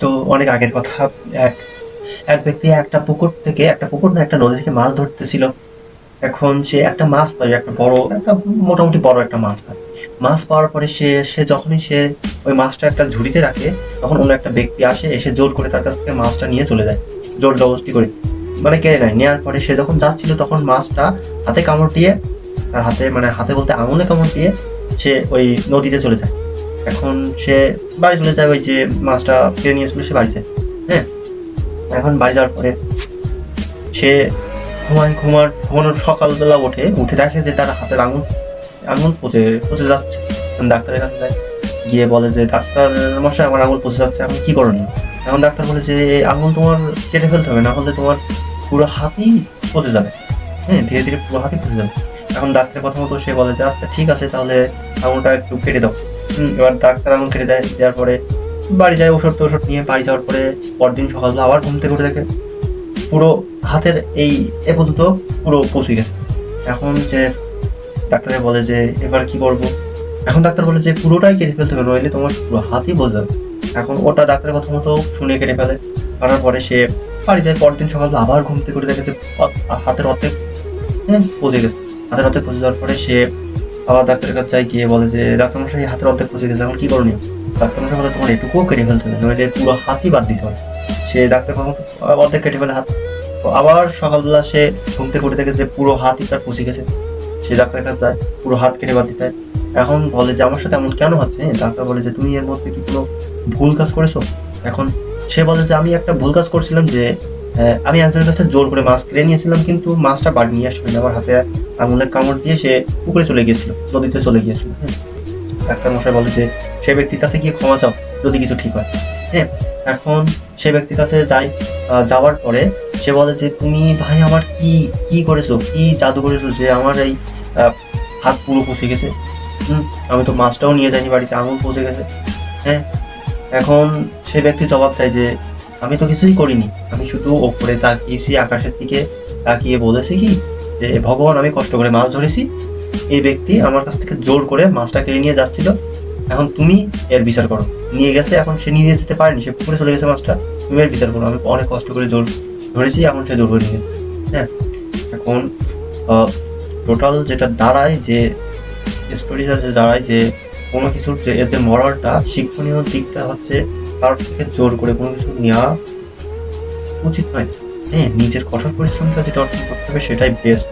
তো অনেক আগের কথা। এক এক ব্যক্তি একটা পুকুর না একটা নদী থেকে মাছ ধরতেছিল। এখন সে একটা মাছ পায়, একটা মোটামুটি বড় একটা মাছ পায়। মাছ পাওয়ার পরে সে যখনই সে ওই মাছটা একটা ঝুড়িতে রাখে, তখন অন্য একটা ব্যক্তি আসে, এসে জোর করে তার কাছ থেকে মাছটা নিয়ে চলে যায়, জোর জবরদস্তি করে, মানে কেড়ে নেয়। নেওয়ার পরে সে যখন যাচ্ছিল তখন মাছটা হাতে কামড় দিয়ে, তার হাতে মানে হাতে বলতে আঙুলে কামড় দিয়ে সে ওই নদীতে চলে যায়। এখন সে বাড়ি চলে যায়, ওই যে মাছটা কেড়ে নিয়েছিল সে বাড়ি যায়। হ্যাঁ, এখন বাড়ি যাওয়ার পরে সে ঘুমানোর সকালবেলা উঠে দেখে যে তার হাতের আঙুল আঙুল পচে পচে যাচ্ছে। ডাক্তারের কাছে যায়, গিয়ে বলে যে ডাক্তার মশাই আমার আঙুল পচে যাচ্ছে, এখন কি করণীয়? এখন ডাক্তার বলে যে আঙুল তোমার কেটে ফেলতে হবে, না হলে তোমার পুরো হাতই পচে যাবে। হ্যাঁ, ধীরে ধীরে পুরো হাতই পচে যাবে। এখন ডাক্তারের কথা মতো সে বলে যে আচ্ছা ঠিক আছে, তাহলে আঙুলটা একটু কেটে দাও। এবার ডাক্তার আঙুল কেটে দেওয়ার পরে বাড়ি যায়, ওষুধ নিয়ে বাড়ি যাওয়ার পরে পরদিন সকালবেলা আবার ঘুম থেকে উঠে দেখে পুরো হাতের এ পর্যন্ত পুরো পচে গেছে। এখন যে ডাক্তারে বলে যে এবার কি করব? এখন ডাক্তার বলে যে পুরোটাই কেটে ফেলতে হবে, নইলে তোমার পুরো হাতই বোঝা যাবে। এখন ওটা ডাক্তারের কথা মতো শুনে কেটে ফেলে। করার পরে সে বাড়ি যায়, পরদিন সকালবেলা আবার ঘুম থেকে উঠে দেখে যে হাতের অর্ধেক পচে গেছে। হাতের অর্ধেক পচে যাওয়ার পরে সে আবার ডাক্তারের কাছে যায়, গিয়ে বলে যে ডাক্তারমশাই হাতের অর্ধেক পচে গেছে, এখন কি করণীয়? ডাক্তারমশাই বলে তোমার এটুকুও কেটে ফেলতে হবে, নইলে পুরো হাতই বাদ দিতে হবে। সে ডাক্তার কথা মতো অর্ধেক কেটে ফেলে হাত। তো আবার সকালবেলা সে ঘুম থেকে উঠে দেখে যে পুরো হাতই তার পচে গেছে। সে ডাক্তারের কাছে যায়, পুরো হাত কেটে বাদ দিতে হয়। এখন বলে যে আমার সাথে এমন কেন হচ্ছে? ডাক্তার বলে যে তুমি এর মধ্যে কি কোনো ভুল কাজ করেছো? এখন সে বলে যে আমি একটা ভুল কাজ করছিলাম, যে আমি একজনের কাছে জোর করে মাছ কেড়ে নিয়েছিলাম, কিন্তু মাছটা বাড়ি নিয়ে আসবে না, আমার হাতে আঙুলের কামড় দিয়ে সে পুকুরে চলে গিয়েছিল, নদীতে চলে গিয়েছিল। হ্যাঁ, ডাক্তার মশাই বলে যে সে ব্যক্তির কাছে গিয়ে ক্ষমা চাও, যদি কিছু ঠিক হয়। হ্যাঁ, এখন সে ব্যক্তির কাছে যাওয়ার পরে সে বলে যে তুমি ভাই আমার কি কি করেছো, কি জাদু করেছো যে আমার এই হাত পুরো পচে গেছে? আমি তো মাছটাও নিয়ে যাইনি বাড়িতে, আঙুল পচে গেছে। হ্যাঁ, এখন সে ব্যক্তি জবাব দেয় যে আমি তো কিছুই করিনি, আমি শুধু ওপরে তাকিয়েছি, আকাশের দিকে তাকিয়ে বলেছি কি যে ভগবান আমি কষ্ট করে মাছ ধরেছি, এই ব্যক্তি আমার কাছ থেকে জোর করে মাছটা কেড়ে নিয়ে যাচ্ছিল, এখন তুমি এর বিচার করো। নিয়ে গেছে, এখন সে নিয়ে যেতে পারেনি, সে পুকুরে চলে গেছে মাছটা, তুমি এর বিচার করো, আমি অনেক কষ্ট করে জোর ধরেছি, এখন সে জোর করে নিয়ে গেছে। হ্যাঁ, এখন টোটাল যেটা দাঁড়ায়, যে স্টোরিটা যে দাঁড়ায়, যে কোনো কিছুর যে এর যে মরালটা, শিক্ষণীয় দিকটা হচ্ছে কারোর থেকে জোর করে কোনো কিছু নেওয়া উচিত নয়। হ্যাঁ, নিজের কঠোর পরিশ্রমটা যেটা অর্জন করতে হবে সেটাই বেস্ট।